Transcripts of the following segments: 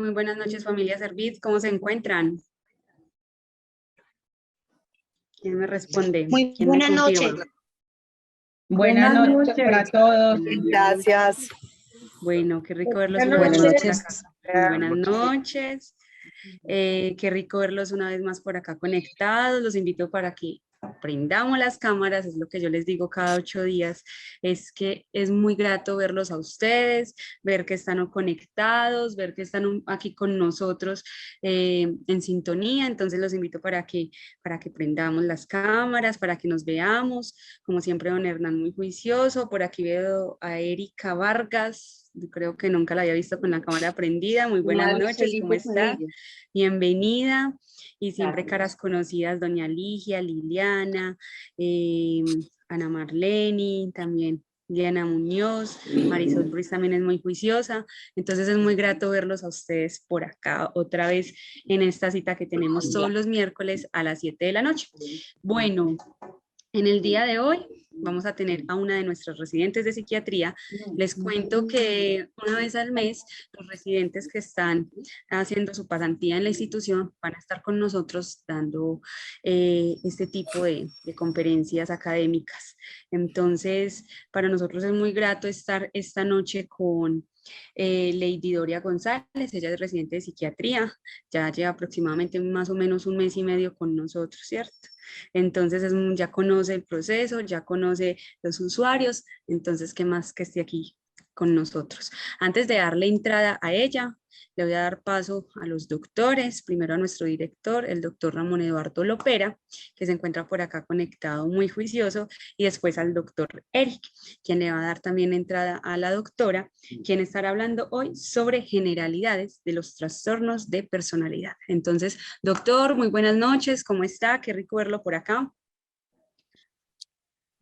Muy buenas noches, familia Servit. ¿Cómo se encuentran? ¿Quién me responde? Muy ¿Quién me buenas confirma? noches. Buenas noches para todos. Gracias. Bueno, qué rico verlos Buenas una vez más por noches. acá. Muy buenas noches. Qué rico verlos una vez más por acá conectados. Los invito para que prendamos las cámaras, es lo que yo les digo cada 8 días, es que es muy grato verlos a ustedes, ver que están conectados, ver que están aquí con nosotros en sintonía. Entonces los invito para que prendamos las cámaras, para que nos veamos. Como siempre, don Hernán muy juicioso. Por aquí veo a Erika Vargas. Yo creo que nunca la había visto con la cámara prendida. Muy buenas noches, ¿cómo está? Bienvenida. Y siempre caras conocidas, doña Ligia, Liliana, Ana Marleni, también Diana Muñoz, Marisol Ruiz también es muy juiciosa. Entonces es muy grato verlos a ustedes por acá otra vez en esta cita que tenemos todos los miércoles a las 7 de la noche. Bueno, en el día de hoy vamos a tener a una de nuestras residentes de psiquiatría. Les cuento que una vez al mes los residentes que están haciendo su pasantía en la institución van a estar con nosotros dando este tipo de conferencias académicas. Entonces, para nosotros es muy grato estar esta noche con Lady Doria González. Ella es residente de psiquiatría, ya lleva aproximadamente más o menos un mes y medio con nosotros, ¿cierto? Entonces ya conoce el proceso, ya conoce los usuarios, entonces qué más que esté aquí con nosotros. Antes de darle entrada a ella, le voy a dar paso a los doctores, primero a nuestro director, el doctor Ramón Eduardo Lopera, que se encuentra por acá conectado muy juicioso, y después al doctor Eric, quien le va a dar también entrada a la doctora, quien estará hablando hoy sobre generalidades de los trastornos de personalidad. Entonces, doctor, muy buenas noches, ¿cómo está? Qué rico verlo por acá.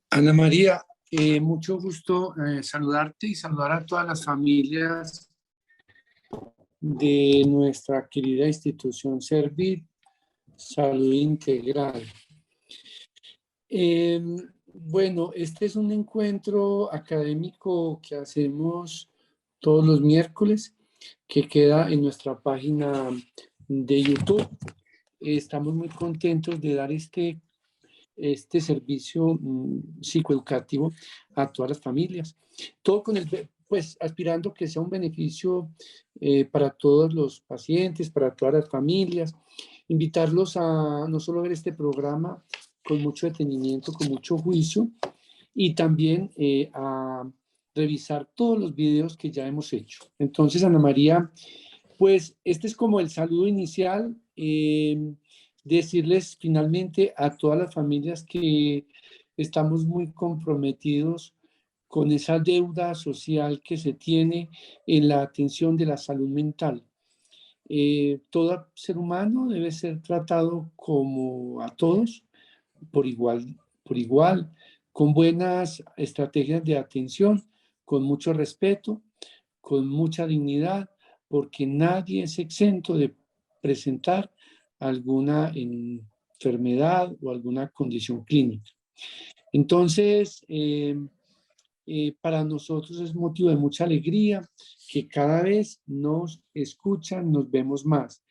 Ana María, mucho gusto saludarte y saludar a todas las familias de nuestra querida institución Servit Salud Integral. Bueno, este es un encuentro académico que hacemos todos los miércoles, que queda en nuestra página de YouTube. Estamos muy contentos de dar este servicio psicoeducativo a todas las familias. Todo con pues aspirando que sea un beneficio para todos los pacientes, para todas las familias. Invitarlos a no solo ver este programa con mucho detenimiento, con mucho juicio, y también a revisar todos los videos que ya hemos hecho. Entonces, Ana María, pues este es como el saludo inicial. Decirles finalmente a todas las familias que estamos muy comprometidos con esa deuda social que se tiene en la atención de la salud mental. Todo ser humano debe ser tratado como a todos, por igual, con buenas estrategias de atención, con mucho respeto, con mucha dignidad, porque nadie es exento de presentar alguna enfermedad o alguna condición clínica. Entonces, para nosotros es motivo de mucha alegría que cada vez nos escuchan, nos vemos más.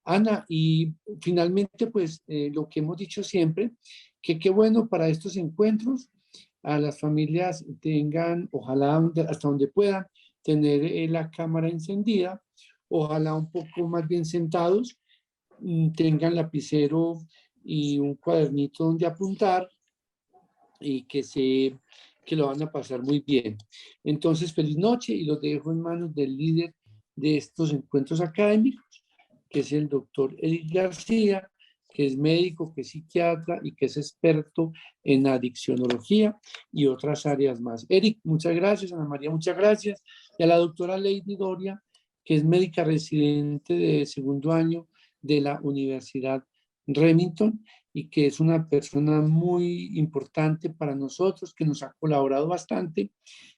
Ana, y finalmente, pues lo que hemos dicho siempre, que qué bueno para estos encuentros, a las familias tengan, ojalá hasta donde puedan, tener la cámara encendida, ojalá un poco más bien sentados, tengan lapicero y un cuadernito donde apuntar y que lo van a pasar muy bien. Entonces, feliz noche y los dejo en manos del líder de estos encuentros académicos, que es el doctor Eric García, que es médico, que es psiquiatra y que es experto en adiccionología y otras áreas más. Eric, muchas gracias. Ana María, muchas gracias. Y a la doctora Lady Doria, que es médica residente de segundo año de la Universidad Remington y que es una persona muy importante para nosotros, que nos ha colaborado bastante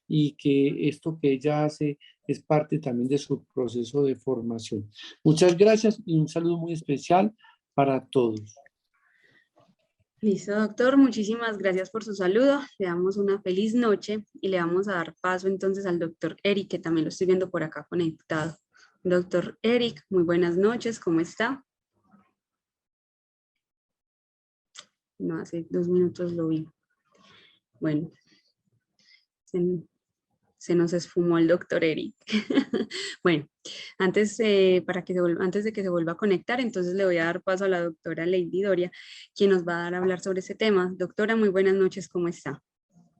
y que esto que ella hace es parte también de su proceso de formación. Muchas gracias y un saludo muy especial para todos. Listo, doctor, muchísimas gracias por su saludo. Le damos una feliz noche y le vamos a dar paso entonces al doctor Eric, que también lo estoy viendo por acá conectado. Doctor Eric, muy buenas noches, ¿cómo está? No, hace 2 minutos lo vi. Bueno, se, se nos esfumó el doctor Eric. Bueno, antes, antes de que se vuelva a conectar, entonces le voy a dar paso a la doctora Lady Doria, quien nos va a dar a hablar sobre ese tema. Doctora, muy buenas noches, ¿cómo está?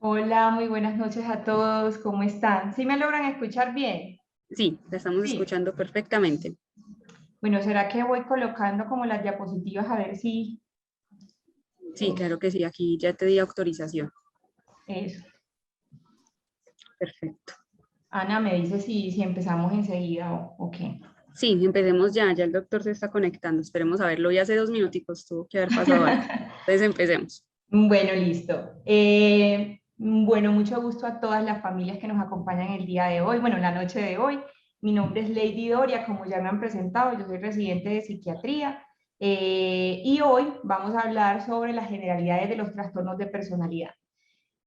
Hola, muy buenas noches a todos, ¿cómo están? ¿Sí me logran escuchar bien? Sí, la estamos Sí. escuchando perfectamente. Bueno, ¿será que voy colocando como las diapositivas a ver si Sí, claro que sí, aquí ya te di autorización. eso? Perfecto. Ana me dice si empezamos enseguida o qué. Sí, empecemos ya el doctor se está conectando, esperemos a verlo, ya hace 2 minuticos, tuvo que haber pasado algo. Entonces empecemos. Bueno, listo. Bueno, mucho gusto a todas las familias que nos acompañan el día de hoy, bueno, la noche de hoy. Mi nombre es Lady Doria, como ya me han presentado, yo soy residente de psiquiatría y hoy vamos a hablar sobre las generalidades de los trastornos de personalidad.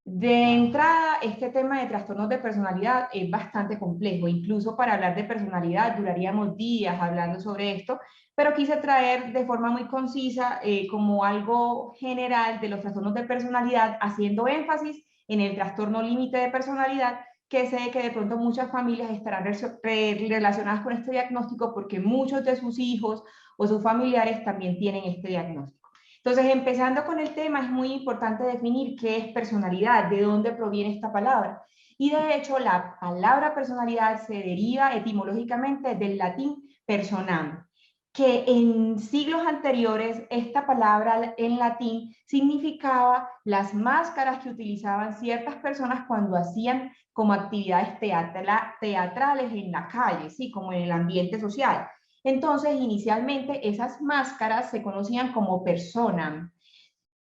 De entrada, este tema de trastornos de personalidad es bastante complejo. Incluso para hablar de personalidad duraríamos días hablando sobre esto, pero quise traer de forma muy concisa como algo general de los trastornos de personalidad, haciendo énfasis en el trastorno límite de personalidad, que sé que de pronto muchas familias estarán relacionadas con este diagnóstico porque muchos de sus hijos o sus familiares también tienen este diagnóstico. Entonces, empezando con el tema, es muy importante definir qué es personalidad, de dónde proviene esta palabra. Y de hecho, la palabra personalidad se deriva etimológicamente del latín personam, que en siglos anteriores esta palabra en latín significaba las máscaras que utilizaban ciertas personas cuando hacían como actividades teatrales en la calle, ¿sí? Como en el ambiente social. Entonces, inicialmente esas máscaras se conocían como persona.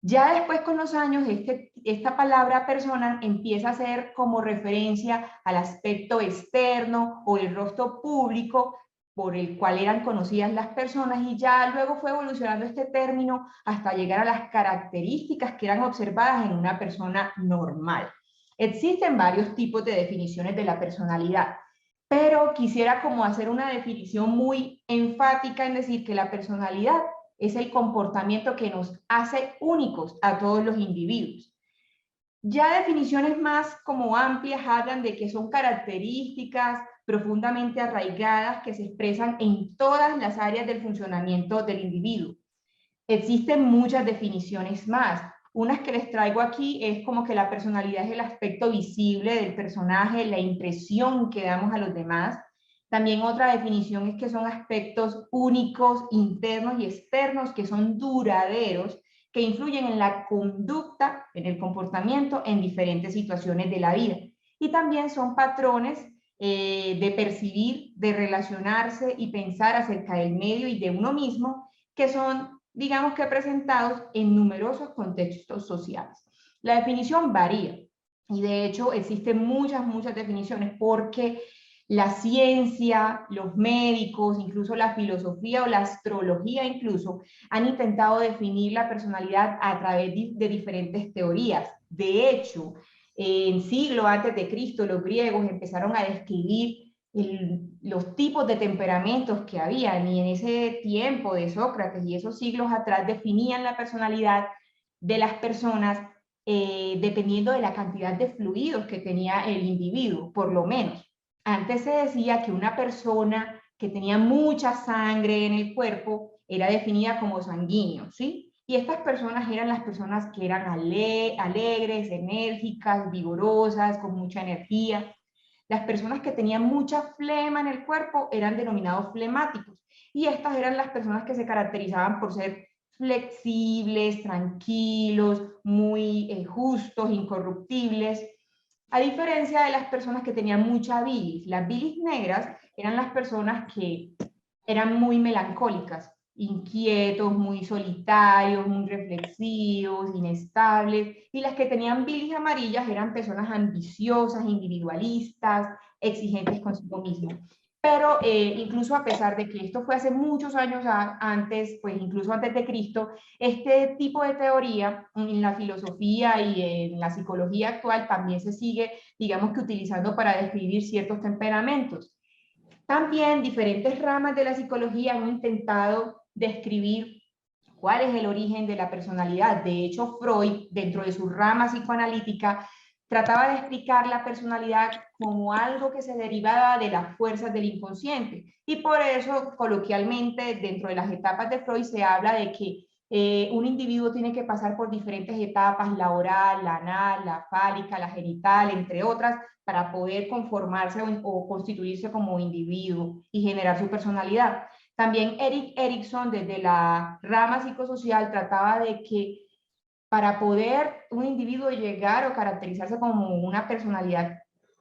Ya después con los años, esta palabra persona empieza a ser como referencia al aspecto externo o el rostro público por el cual eran conocidas las personas y ya luego fue evolucionando este término hasta llegar a las características que eran observadas en una persona normal. Existen varios tipos de definiciones de la personalidad, pero quisiera como hacer una definición muy enfática en decir que la personalidad es el comportamiento que nos hace únicos a todos los individuos. Ya definiciones más como amplias hablan de que son características profundamente arraigadas que se expresan en todas las áreas del funcionamiento del individuo. Existen muchas definiciones más. Unas que les traigo aquí es como que la personalidad es el aspecto visible del personaje, la impresión que damos a los demás. También otra definición es que son aspectos únicos, internos y externos, que son duraderos, que influyen en la conducta, en el comportamiento, en diferentes situaciones de la vida. Y también son patrones de percibir, de relacionarse y pensar acerca del medio y de uno mismo, que son, digamos que presentados en numerosos contextos sociales. La definición varía y de hecho existen muchas definiciones porque la ciencia, los médicos, incluso la filosofía o la astrología incluso, han intentado definir la personalidad a través de diferentes teorías. De hecho, en siglo antes de Cristo, los griegos empezaron a describir los tipos de temperamentos que habían, y en ese tiempo de Sócrates y esos siglos atrás definían la personalidad de las personas dependiendo de la cantidad de fluidos que tenía el individuo, por lo menos. Antes se decía que una persona que tenía mucha sangre en el cuerpo era definida como sanguíneo, ¿sí? Y estas personas eran las personas que eran alegres, enérgicas, vigorosas, con mucha energía. Las personas que tenían mucha flema en el cuerpo eran denominados flemáticos. Y estas eran las personas que se caracterizaban por ser flexibles, tranquilos, muy justos, incorruptibles. A diferencia de las personas que tenían mucha bilis. Las bilis negras eran las personas que eran muy melancólicas, inquietos, muy solitarios, muy reflexivos, inestables, y las que tenían bilis amarillas eran personas ambiciosas, individualistas, exigentes consigo mismo. Pero incluso a pesar de que esto fue hace muchos años antes, pues incluso antes de Cristo, este tipo de teoría en la filosofía y en la psicología actual también se sigue, digamos que utilizando para describir ciertos temperamentos. También diferentes ramas de la psicología han intentado describir cuál es el origen de la personalidad. De hecho, Freud, dentro de su rama psicoanalítica, trataba de explicar la personalidad como algo que se derivaba de las fuerzas del inconsciente. Y por eso, coloquialmente, dentro de las etapas de Freud se habla de que un individuo tiene que pasar por diferentes etapas, la oral, la anal, la fálica, la genital, entre otras, para poder conformarse o constituirse como individuo y generar su personalidad. También Erik Erikson, desde la rama psicosocial, trataba de que para poder un individuo llegar o caracterizarse como una personalidad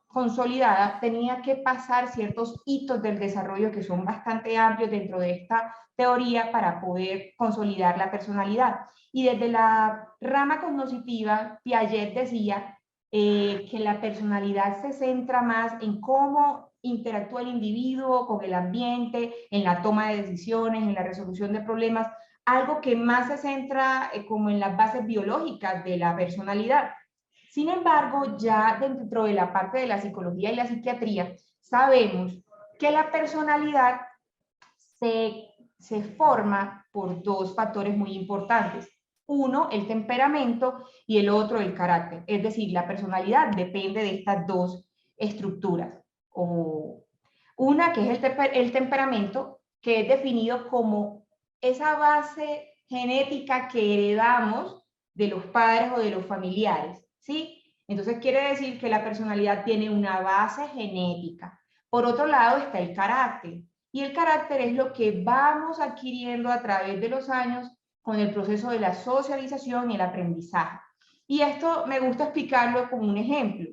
consolidada, tenía que pasar ciertos hitos del desarrollo que son bastante amplios dentro de esta teoría para poder consolidar la personalidad. Y desde la rama cognitiva, Piaget decía que la personalidad se centra más en cómo interactúa el individuo con el ambiente, en la toma de decisiones, en la resolución de problemas, algo que más se centra como en las bases biológicas de la personalidad. Sin embargo, ya dentro de la parte de la psicología y la psiquiatría, sabemos que la personalidad se forma por dos factores muy importantes. Uno, el temperamento, y el otro, el carácter. Es decir, la personalidad depende de estas dos estructuras. Una que es el temperamento, que es definido como esa base genética que heredamos de los padres o de los familiares, ¿sí? Entonces quiere decir que la personalidad tiene una base genética. Por otro lado está el carácter. Y el carácter es lo que vamos adquiriendo a través de los años con el proceso de la socialización y el aprendizaje. Y esto me gusta explicarlo como un ejemplo.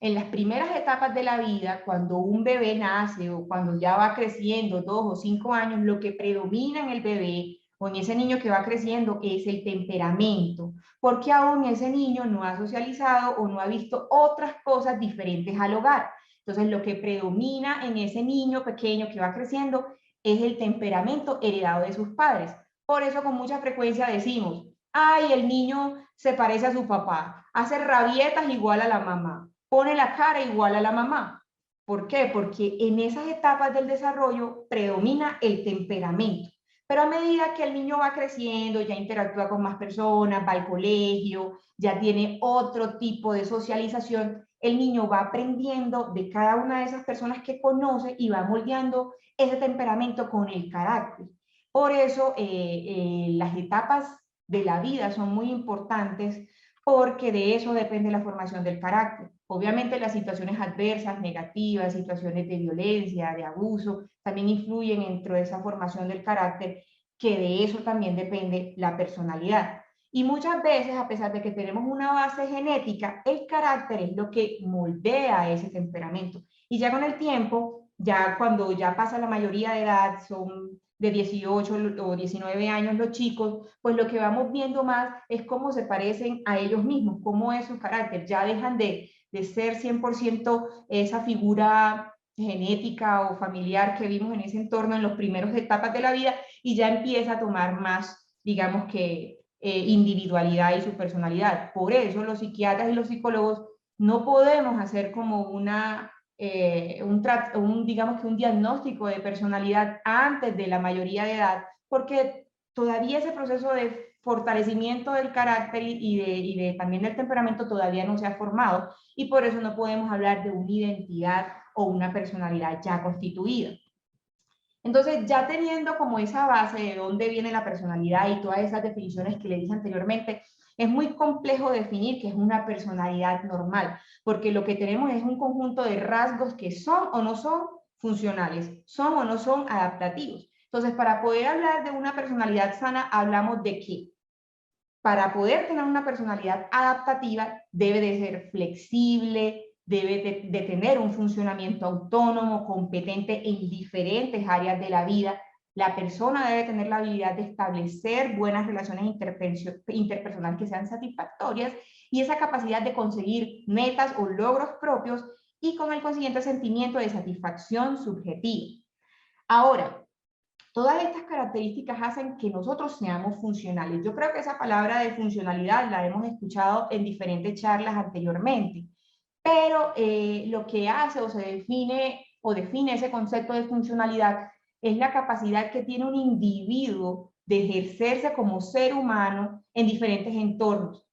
En las primeras etapas de la vida, cuando un bebé nace o cuando ya va creciendo 2 o 5 años, lo que predomina en el bebé o en ese niño que va creciendo es el temperamento, porque aún ese niño no ha socializado o no ha visto otras cosas diferentes al hogar. Entonces, lo que predomina en ese niño pequeño que va creciendo es el temperamento heredado de sus padres. Por eso con mucha frecuencia decimos, ay, el niño se parece a su papá, hace rabietas igual a la mamá, pone la cara igual a la mamá. ¿Por qué? Porque en esas etapas del desarrollo predomina el temperamento. Pero a medida que el niño va creciendo, ya interactúa con más personas, va al colegio, ya tiene otro tipo de socialización, el niño va aprendiendo de cada una de esas personas que conoce y va moldeando ese temperamento con el carácter. Por eso las etapas de la vida son muy importantes porque de eso depende la formación del carácter. Obviamente las situaciones adversas, negativas, situaciones de violencia, de abuso, también influyen dentro de esa formación del carácter, que de eso también depende la personalidad. Y muchas veces, a pesar de que tenemos una base genética, el carácter es lo que moldea ese temperamento. Y ya con el tiempo, ya cuando ya pasa la mayoría de edad, son de 18 o 19 años los chicos, pues lo que vamos viendo más es cómo se parecen a ellos mismos, cómo es su carácter. Ya dejan de ser 100% esa figura genética o familiar que vimos en ese entorno en las primeras etapas de la vida y ya empieza a tomar más, digamos que, individualidad y su personalidad. Por eso los psiquiatras y los psicólogos no podemos hacer como digamos que un diagnóstico de personalidad antes de la mayoría de edad, porque todavía ese proceso de fortalecimiento del carácter y también del temperamento todavía no se ha formado y por eso no podemos hablar de una identidad o una personalidad ya constituida. Entonces, ya teniendo como esa base de dónde viene la personalidad y todas esas definiciones que le dije anteriormente, es muy complejo definir qué es una personalidad normal, porque lo que tenemos es un conjunto de rasgos que son o no son funcionales, son o no son adaptativos. Entonces, para poder hablar de una personalidad sana, hablamos de que para poder tener una personalidad adaptativa debe de ser flexible, debe de tener un funcionamiento autónomo, competente en diferentes áreas de la vida. La persona debe tener la habilidad de establecer buenas relaciones interpersonales que sean satisfactorias y esa capacidad de conseguir metas o logros propios y con el consiguiente sentimiento de satisfacción subjetiva. Ahora, todas estas características hacen que nosotros seamos funcionales. Yo creo que esa palabra de funcionalidad la hemos escuchado en diferentes charlas anteriormente, pero lo que hace o se define o define ese concepto de funcionalidad, es la capacidad que tiene un individuo de ejercerse como ser humano en diferentes entornos,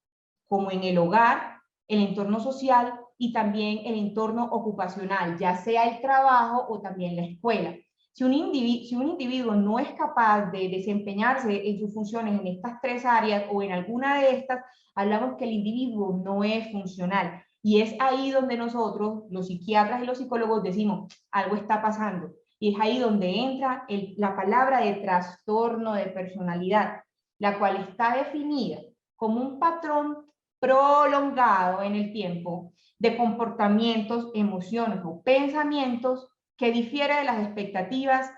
como en el hogar, el entorno social y también el entorno ocupacional, ya sea el trabajo o también la escuela. Si un individuo no es capaz de desempeñarse en sus funciones en estas tres áreas o en alguna de estas, hablamos que el individuo no es funcional. Y es ahí donde nosotros, los psiquiatras y los psicólogos, decimos, algo está pasando. Y es ahí donde entra la palabra de trastorno de personalidad, la cual está definida como un patrón prolongado en el tiempo de comportamientos, emociones o pensamientos que difiere de las expectativas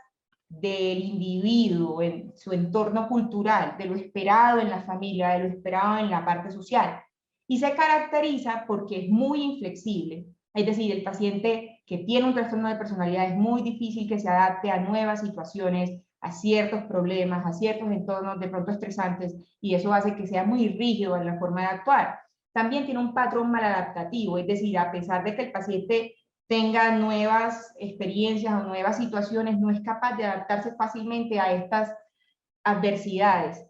del individuo en su entorno cultural, de lo esperado en la familia, de lo esperado en la parte social. Y se caracteriza porque es muy inflexible. Es decir, el paciente que tiene un trastorno de personalidad es muy difícil que se adapte a nuevas situaciones, a ciertos problemas, a ciertos entornos de pronto estresantes, y eso hace que sea muy rígido en la forma de actuar. También tiene un patrón maladaptativo, es decir, a pesar de que el paciente tenga nuevas experiencias o nuevas situaciones, no es capaz de adaptarse fácilmente a estas adversidades.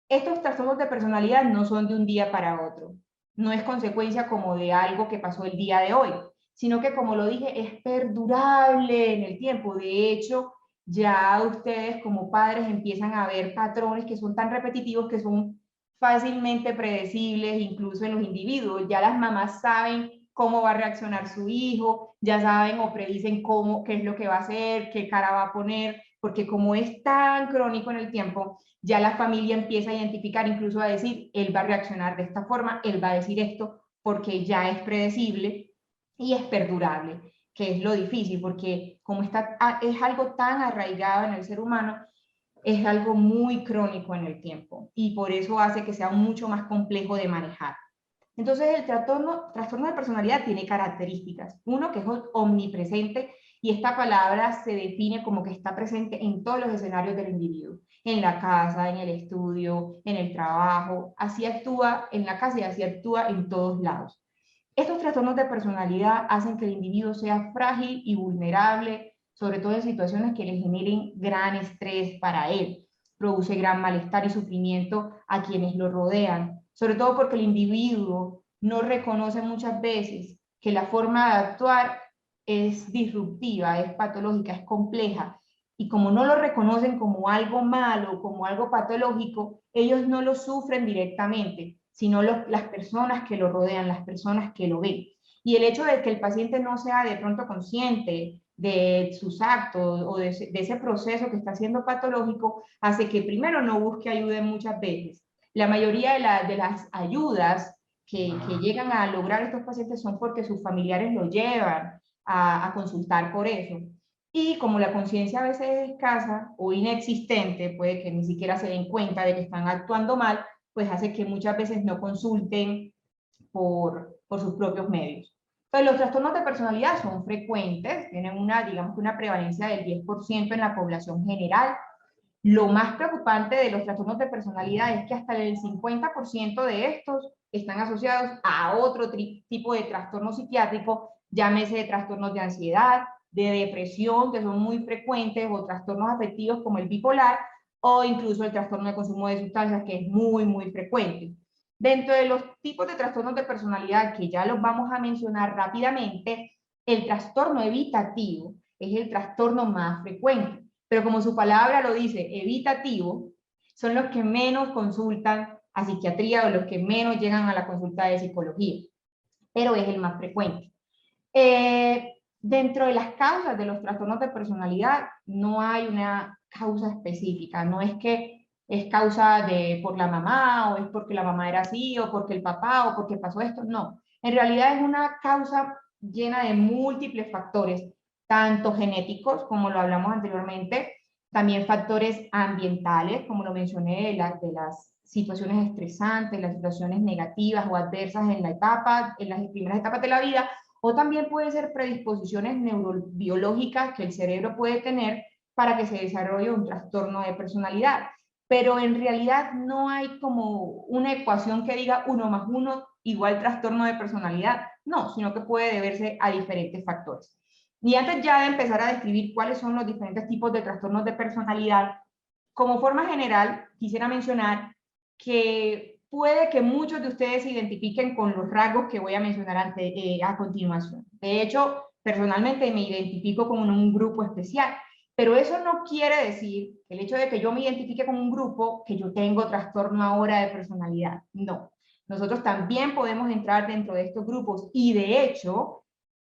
Estos trastornos de personalidad no son de un día para otro, no es consecuencia como de algo que pasó el día de hoy, sino que, como lo dije, es perdurable en el tiempo. De hecho, ya ustedes como padres empiezan a ver patrones que son tan repetitivos que son fácilmente predecibles, incluso en los individuos. Ya las mamás saben cómo va a reaccionar su hijo, ya saben o predicen qué es lo que va a hacer, qué cara va a poner, porque como es tan crónico en el tiempo, ya la familia empieza a identificar, incluso a decir, él va a reaccionar de esta forma, él va a decir esto, porque ya es predecible y es perdurable, que es lo difícil, porque como es algo tan arraigado en el ser humano, es algo muy crónico en el tiempo y por eso hace que sea mucho más complejo de manejar. Entonces, el trastorno de personalidad tiene características. Uno, que es omnipresente, y esta palabra se define como que está presente en todos los escenarios del individuo, en la casa, en el estudio, en el trabajo. Así actúa en la casa y así actúa en todos lados. Estos trastornos de personalidad hacen que el individuo sea frágil y vulnerable, sobre todo en situaciones que le generen gran estrés para él. Produce gran malestar y sufrimiento a quienes lo rodean, sobre todo porque el individuo no reconoce muchas veces que la forma de actuar es disruptiva, es patológica, es compleja. Y como no lo reconocen como algo malo, como algo patológico, ellos no lo sufren directamente, sino las personas que lo rodean, las personas que lo ven. Y el hecho de que el paciente no sea de pronto consciente de sus actos o de ese proceso que está siendo patológico, hace que primero no busque ayuda muchas veces. La mayoría de las ayudas que llegan a lograr estos pacientes son porque sus familiares lo llevan a consultar por eso. Y como la conciencia a veces es escasa o inexistente, puede que ni siquiera se den cuenta de que están actuando mal, pues hace que muchas veces no consulten por sus propios medios. Entonces, los trastornos de personalidad son frecuentes, tienen digamos, una prevalencia del 10% en la población general. Lo más preocupante de los trastornos de personalidad es que hasta el 50% de estos están asociados a otro tipo de trastorno psiquiátrico, llámese trastornos de ansiedad, de depresión, que son muy frecuentes, o trastornos afectivos como el bipolar, o incluso el trastorno de consumo de sustancias, que es muy, muy frecuente. Dentro de los tipos de trastornos de personalidad, que ya los vamos a mencionar rápidamente, el trastorno evitativo es el trastorno más frecuente, pero como su palabra lo dice, evitativo, son los que menos consultan a psiquiatría o los que menos llegan a la consulta de psicología, pero es el más frecuente. Dentro de las causas de los trastornos de personalidad no hay una causa específica, no es que es causa por la mamá, o es porque la mamá era así, o porque el papá, o porque pasó esto, no. En realidad es una causa llena de múltiples factores, tanto genéticos, como lo hablamos anteriormente, también factores ambientales, como lo mencioné, de las situaciones estresantes, las situaciones negativas o adversas en las primeras etapas de la vida, o también puede ser predisposiciones neurobiológicas que el cerebro puede tener para que se desarrolle un trastorno de personalidad. Pero en realidad no hay como una ecuación que diga 1 más 1 igual trastorno de personalidad, no, sino que puede deberse a diferentes factores. Y antes ya de empezar a describir cuáles son los diferentes tipos de trastornos de personalidad, como forma general, quisiera mencionar que puede que muchos de ustedes se identifiquen con los rasgos que voy a mencionar a continuación. De hecho, personalmente me identifico con un grupo especial, pero eso no quiere decir, el hecho de que yo me identifique con un grupo, que yo tengo trastorno ahora de personalidad. No. Nosotros también podemos entrar dentro de estos grupos y de hecho,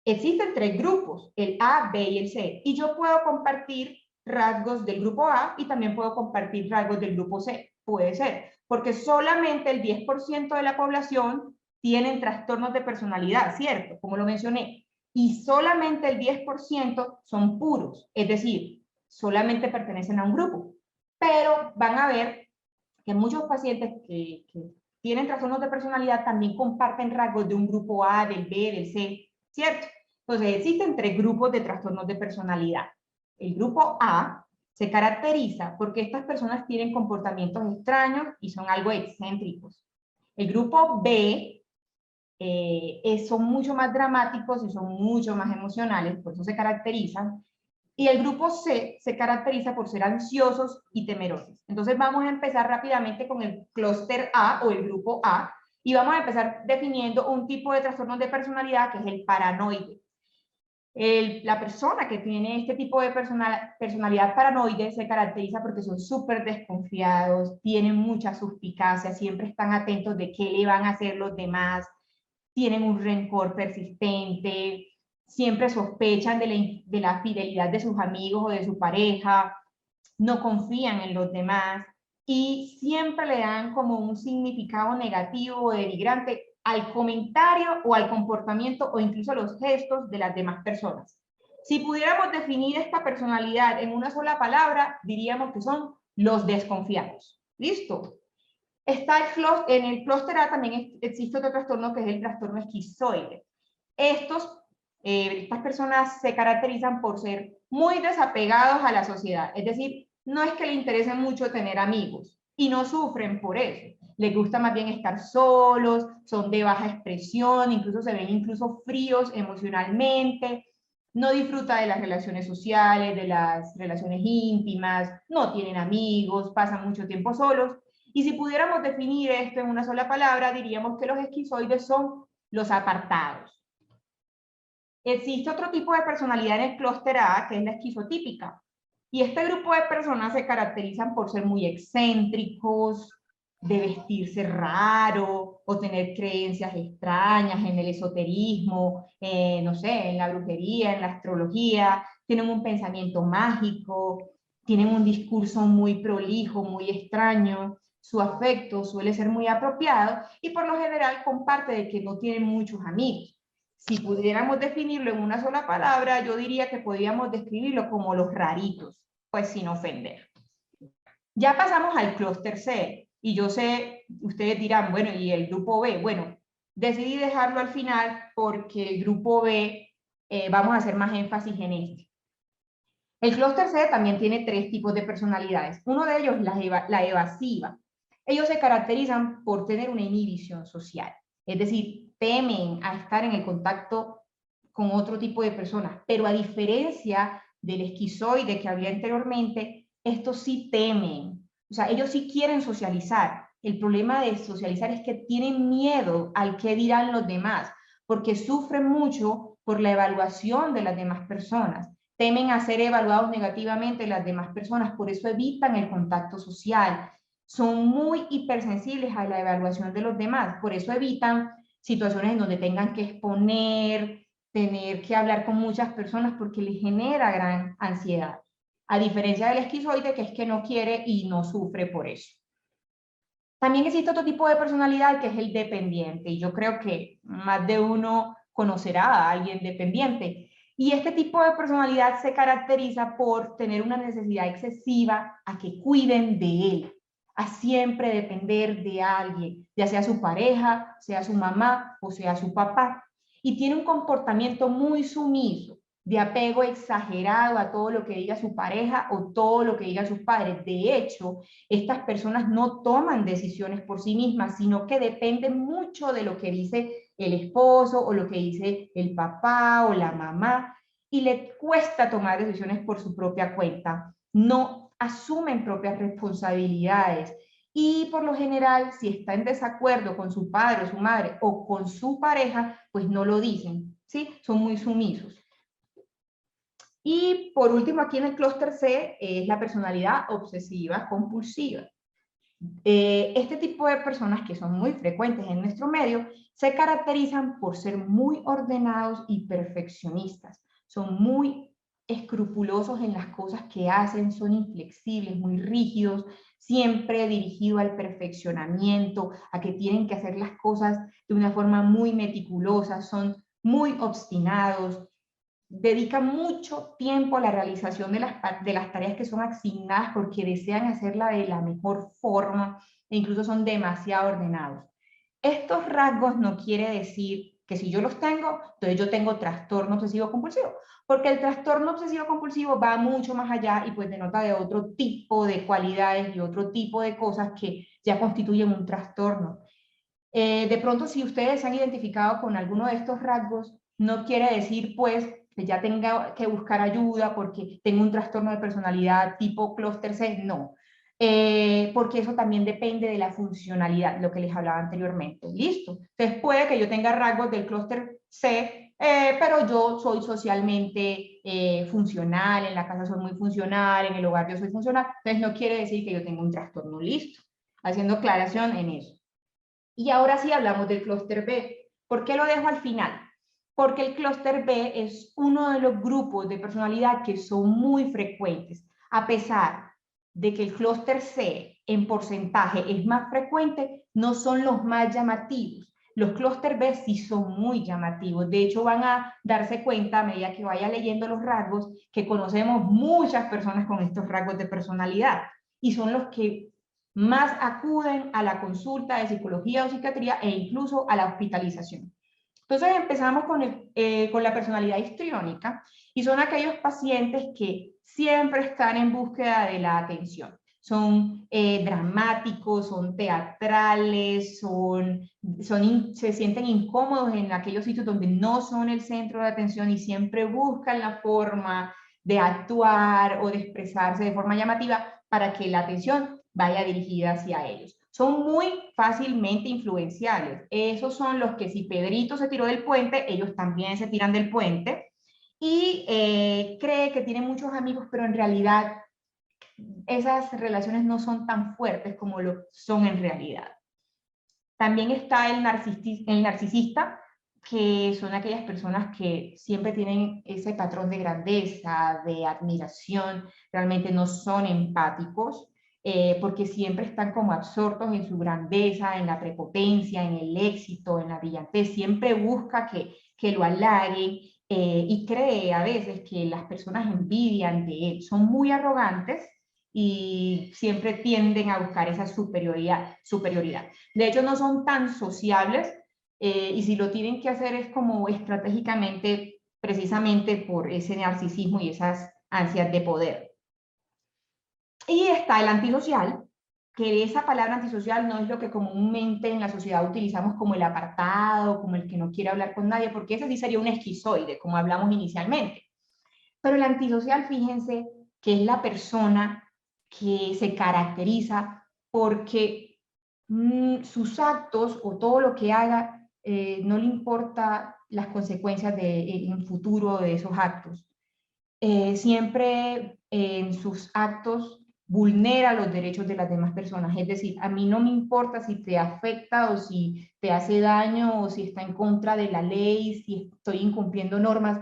existen 3 grupos, el A, B y el C, y yo puedo compartir rasgos del grupo A y también puedo compartir rasgos del grupo C, puede ser, porque solamente el 10% de la población tienen trastornos de personalidad, ¿cierto? Como lo mencioné, y solamente el 10% son puros, es decir, solamente pertenecen a un grupo, pero van a ver que muchos pacientes que tienen trastornos de personalidad también comparten rasgos de un grupo A, del B, del C, ¿cierto? Entonces existen 3 grupos de trastornos de personalidad. El grupo A se caracteriza porque estas personas tienen comportamientos extraños y son algo excéntricos. El grupo B son mucho más dramáticos y son mucho más emocionales, por eso se caracterizan. Y el grupo C se caracteriza por ser ansiosos y temerosos. Entonces vamos a empezar rápidamente con el clúster A o el grupo A y vamos a empezar definiendo un tipo de trastorno de personalidad que es el paranoide. La persona que tiene este tipo de personalidad paranoide se caracteriza porque son súper desconfiados, tienen mucha suspicacia, siempre están atentos de qué le van a hacer los demás, tienen un rencor persistente, siempre sospechan de la fidelidad de sus amigos o de su pareja, no confían en los demás y siempre le dan como un significado negativo o denigrante al comentario o al comportamiento o incluso a los gestos de las demás personas. Si pudiéramos definir esta personalidad en una sola palabra, diríamos que son los desconfiados. ¿Listo? En el clúster A también existe otro trastorno que es el trastorno esquizoide. Estas personas se caracterizan por ser muy desapegados a la sociedad, es decir, no es que le interese mucho tener amigos y no sufren por eso. Les gusta más bien estar solos, son de baja expresión, incluso se ven incluso fríos emocionalmente, no disfruta de las relaciones sociales, de las relaciones íntimas, no tienen amigos, pasan mucho tiempo solos. Y si pudiéramos definir esto en una sola palabra, diríamos que los esquizoides son los apartados. Existe otro tipo de personalidad en el clúster A, que es la esquizotípica. Y este grupo de personas se caracterizan por ser muy excéntricos, de vestirse raro, o tener creencias extrañas en el esoterismo, no sé, en la brujería, en la astrología, tienen un pensamiento mágico, tienen un discurso muy prolijo, muy extraño, su afecto suele ser muy apropiado y por lo general comparte de que no tienen muchos amigos. Si pudiéramos definirlo en una sola palabra, yo diría que podríamos describirlo como los raritos, pues sin ofender. Ya pasamos al clúster C, y yo sé, ustedes dirán, bueno, ¿y el grupo B? Bueno, decidí dejarlo al final porque el grupo B vamos a hacer más énfasis en este. El clúster C también tiene 3 tipos de personalidades. Uno de ellos, la evasiva. Ellos se caracterizan por tener una inhibición social, es decir, temen a estar en el contacto con otro tipo de personas, pero a diferencia del esquizoide que hablé anteriormente, estos sí temen, o sea, ellos sí quieren socializar. El problema de socializar es que tienen miedo al que dirán los demás, porque sufren mucho por la evaluación de las demás personas. Temen a ser evaluados negativamente las demás personas, por eso evitan el contacto social. Son muy hipersensibles a la evaluación de los demás, por eso evitan situaciones en donde tengan que exponer, tener que hablar con muchas personas porque les genera gran ansiedad. A diferencia del esquizoide, que es que no quiere y no sufre por eso. También existe otro tipo de personalidad que es el dependiente, y yo creo que más de uno conocerá a alguien dependiente. Y este tipo de personalidad se caracteriza por tener una necesidad excesiva a que cuiden de él, a siempre depender de alguien, ya sea su pareja, sea su mamá o sea su papá. Y tiene un comportamiento muy sumiso, de apego exagerado a todo lo que diga su pareja o todo lo que digan sus padres. De hecho, estas personas no toman decisiones por sí mismas, sino que dependen mucho de lo que dice el esposo o lo que dice el papá o la mamá. y le cuesta tomar decisiones por su propia cuenta, no asumen propias responsabilidades y por lo general, si está en desacuerdo con su padre o su madre o con su pareja, pues no lo dicen, ¿sí? Son muy sumisos. Y por último, aquí en el clúster C es la personalidad obsesiva compulsiva. Este tipo de personas, que son muy frecuentes en nuestro medio, se caracterizan por ser muy ordenados y perfeccionistas. Son muy escrupulosos en las cosas que hacen, son inflexibles, muy rígidos, siempre dirigido al perfeccionamiento, a que tienen que hacer las cosas de una forma muy meticulosa, son muy obstinados, dedican mucho tiempo a la realización de las tareas que son asignadas porque desean hacerla de la mejor forma e incluso son demasiado ordenados. Estos rasgos no quiere decir que si yo los tengo, entonces yo tengo trastorno obsesivo compulsivo, porque el trastorno obsesivo compulsivo va mucho más allá y pues denota de otro tipo de cualidades y otro tipo de cosas que ya constituyen un trastorno. De pronto, si ustedes se han identificado con alguno de estos rasgos, no quiere decir pues que ya tenga que buscar ayuda porque tengo un trastorno de personalidad tipo clúster C, no. Porque eso también depende de la funcionalidad, lo que les hablaba anteriormente. ¿Listo? Entonces puede que yo tenga rasgos del clúster C, pero yo soy socialmente funcional, en la casa soy muy funcional, en el hogar yo soy funcional, entonces no quiere decir que yo tenga un trastorno. Listo. Haciendo aclaración en eso. Y ahora sí hablamos del clúster B. ¿Por qué lo dejo al final? Porque el clúster B es uno de los grupos de personalidad que son muy frecuentes, a pesar de que el clúster C en porcentaje es más frecuente, no son los más llamativos. Los clúster B sí son muy llamativos. De hecho, van a darse cuenta a medida que vaya leyendo los rasgos que conocemos muchas personas con estos rasgos de personalidad y son los que más acuden a la consulta de psicología o psiquiatría e incluso a la hospitalización. Entonces empezamos con la personalidad histriónica y son aquellos pacientes que siempre están en búsqueda de la atención. Son dramáticos, son teatrales, se sienten incómodos en aquellos sitios donde no son el centro de atención y siempre buscan la forma de actuar o de expresarse de forma llamativa para que la atención vaya dirigida hacia ellos. Son muy fácilmente influenciables. Esos son los que si Pedrito se tiró del puente, ellos también se tiran del puente y cree que tiene muchos amigos, pero en realidad esas relaciones no son tan fuertes como lo son en realidad. También está el narcisista, que son aquellas personas que siempre tienen ese patrón de grandeza, de admiración, realmente no son empáticos, porque siempre están como absortos en su grandeza, en la prepotencia, en el éxito, en la brillantez, siempre busca que lo halaguen y cree a veces que las personas envidian de él, son muy arrogantes y siempre tienden a buscar esa superioridad. De hecho, no son tan sociables y si lo tienen que hacer es como estratégicamente, precisamente por ese narcisismo y esas ansias de poder. Y está el antisocial, que esa palabra antisocial no es lo que comúnmente en la sociedad utilizamos como el apartado, como el que no quiere hablar con nadie, porque ese sí sería un esquizoide, como hablamos inicialmente. Pero el antisocial, fíjense, que es la persona que se caracteriza porque sus actos o todo lo que haga no le importa las consecuencias en futuro de esos actos. Siempre en sus actos vulnera los derechos de las demás personas. Es decir, a mí no me importa si te afecta o si te hace daño o si está en contra de la ley, si estoy incumpliendo normas.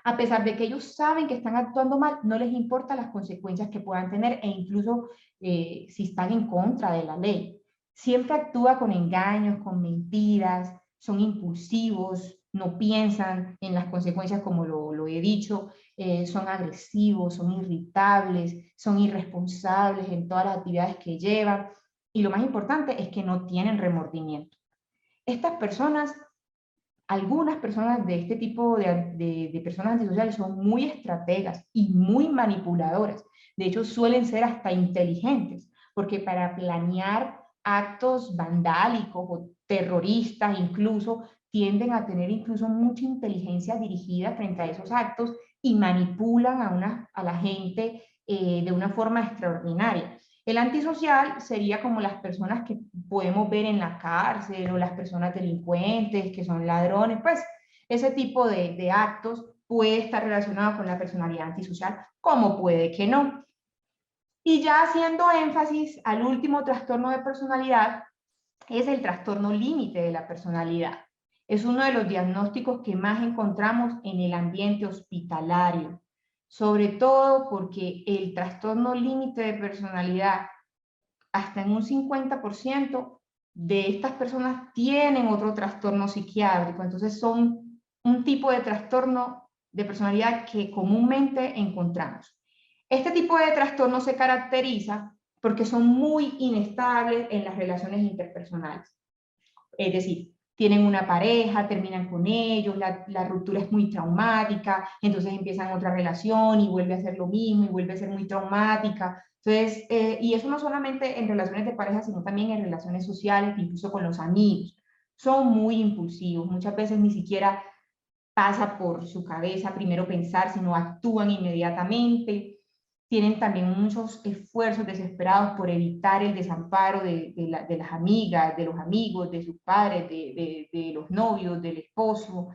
A pesar de que ellos saben que están actuando mal, no les importa las consecuencias que puedan tener e incluso si están en contra de la ley. Siempre actúa con engaños, con mentiras, son impulsivos, no piensan en las consecuencias como lo he dicho, son agresivos, son irritables, son irresponsables en todas las actividades que llevan y lo más importante es que no tienen remordimiento. Estas personas, algunas personas de este tipo de personas antisociales son muy estrategas y muy manipuladoras. De hecho, suelen ser hasta inteligentes, porque para planear actos vandálicos o terroristas incluso, tienden a tener incluso mucha inteligencia dirigida frente a esos actos y manipulan a la gente de una forma extraordinaria. El antisocial sería como las personas que podemos ver en la cárcel o las personas delincuentes que son ladrones, pues ese tipo de actos puede estar relacionado con la personalidad antisocial, como puede que no. Y ya haciendo énfasis al último trastorno de personalidad, es el trastorno límite de la personalidad. Es uno de los diagnósticos que más encontramos en el ambiente hospitalario, sobre todo porque el trastorno límite de personalidad, hasta en un 50% de estas personas tienen otro trastorno psiquiátrico, entonces son un tipo de trastorno de personalidad que comúnmente encontramos. Este tipo de trastorno se caracteriza porque son muy inestables en las relaciones interpersonales. Es decir, tienen una pareja, terminan con ellos, la ruptura es muy traumática, entonces empiezan otra relación y vuelve a ser lo mismo y vuelve a ser muy traumática. Entonces, y eso no solamente en relaciones de pareja, sino también en relaciones sociales, incluso con los amigos. Son muy impulsivos, muchas veces ni siquiera pasa por su cabeza primero pensar, sino actúan inmediatamente. Tienen también muchos esfuerzos desesperados por evitar el desamparo de las amigas, de los amigos, de sus padres, de los novios, del esposo.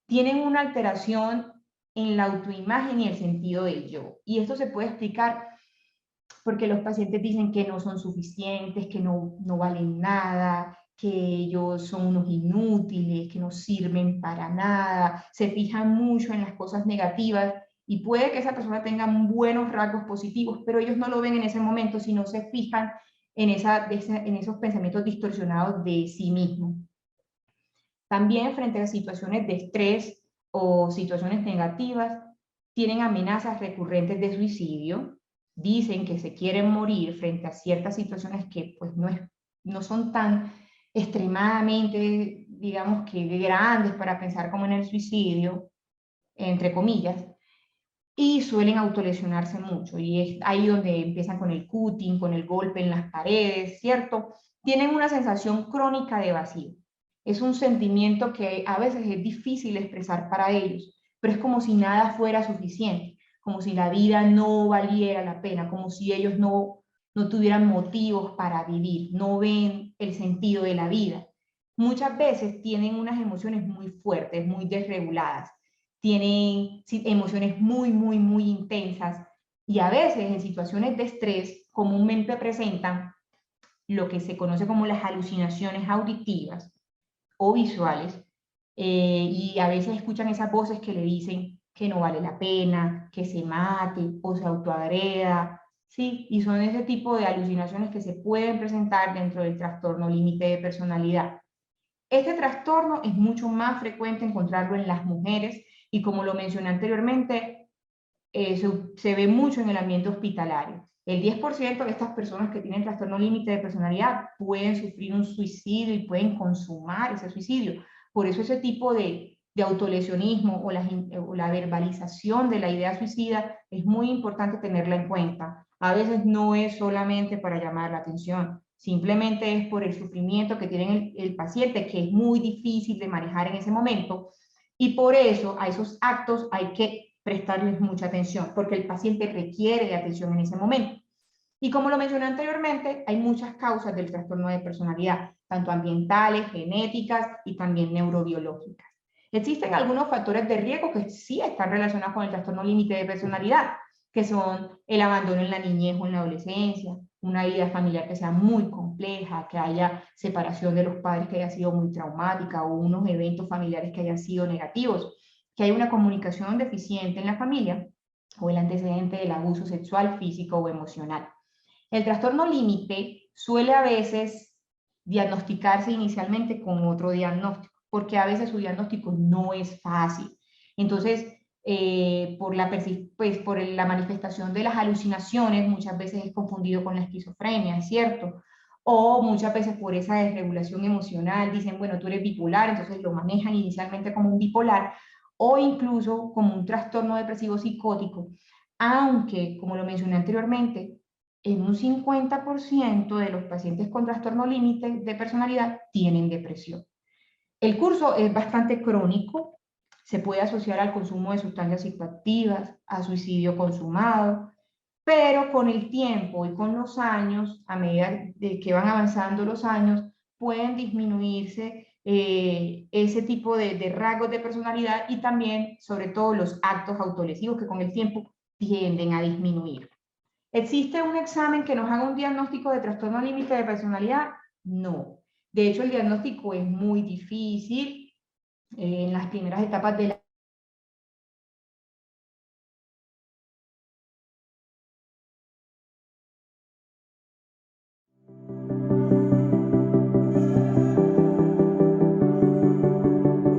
Tienen una alteración en la autoimagen y el sentido del yo. Y esto se puede explicar porque los pacientes dicen que no son suficientes, que no valen nada, que ellos son unos inútiles, que no sirven para nada, se fijan mucho en las cosas negativas y puede que esa persona tenga buenos rasgos positivos, pero ellos no lo ven en ese momento, sino se fijan en esos pensamientos distorsionados de sí mismo. También frente a situaciones de estrés o situaciones negativas, tienen amenazas recurrentes de suicidio, dicen que se quieren morir frente a ciertas situaciones que pues no son tan extremadamente, digamos que grandes para pensar como en el suicidio, entre comillas, y suelen autolesionarse mucho, y es ahí donde empiezan con el cutting, con el golpe en las paredes, ¿cierto? Tienen una sensación crónica de vacío. Es un sentimiento que a veces es difícil expresar para ellos, pero es como si nada fuera suficiente, como si la vida no valiera la pena, como si ellos no tuvieran motivos para vivir, no ven el sentido de la vida. Muchas veces tienen unas emociones muy fuertes, muy desreguladas, tienen emociones muy intensas y a veces en situaciones de estrés comúnmente presentan lo que se conoce como las alucinaciones auditivas o visuales y a veces escuchan esas voces que le dicen que no vale la pena, que se mate o se autoagreda, ¿sí? Y son ese tipo de alucinaciones que se pueden presentar dentro del trastorno límite de personalidad. Este trastorno es mucho más frecuente encontrarlo en las mujeres y como lo mencioné anteriormente, se ve mucho en el ambiente hospitalario. El 10% de estas personas que tienen trastorno límite de personalidad pueden sufrir un suicidio y pueden consumar ese suicidio. Por eso ese tipo de autolesionismo o la verbalización de la idea suicida es muy importante tenerla en cuenta. A veces no es solamente para llamar la atención, simplemente es por el sufrimiento que tiene el paciente, que es muy difícil de manejar en ese momento, y por eso a esos actos hay que prestarles mucha atención, porque el paciente requiere de atención en ese momento. Y como lo mencioné anteriormente, hay muchas causas del trastorno de personalidad, tanto ambientales, genéticas y también neurobiológicas. Existen algunos factores de riesgo que sí están relacionados con el trastorno límite de personalidad, que son el abandono en la niñez o en la adolescencia, una vida familiar que sea muy compleja, que haya separación de los padres que haya sido muy traumática o unos eventos familiares que hayan sido negativos, que haya una comunicación deficiente en la familia o el antecedente del abuso sexual, físico o emocional. El trastorno límite suele a veces diagnosticarse inicialmente con otro diagnóstico, porque a veces su diagnóstico no es fácil. Entonces, por la manifestación de las alucinaciones, muchas veces es confundido con la esquizofrenia, ¿es cierto? O muchas veces por esa desregulación emocional, dicen, bueno, tú eres bipolar, entonces lo manejan inicialmente como un bipolar, o incluso como un trastorno depresivo psicótico, aunque, como lo mencioné anteriormente, en un 50% de los pacientes con trastorno límite de personalidad tienen depresión. El curso es bastante crónico, se puede asociar al consumo de sustancias psicoactivas, a suicidio consumado, pero con el tiempo y con los años, a medida de que van avanzando los años, pueden disminuirse ese tipo de rasgos de personalidad y también, sobre todo, los actos autolesivos que con el tiempo tienden a disminuir. ¿Existe un examen que nos haga un diagnóstico de trastorno límite de personalidad? No. De hecho, el diagnóstico es muy difícil. En las primeras etapas de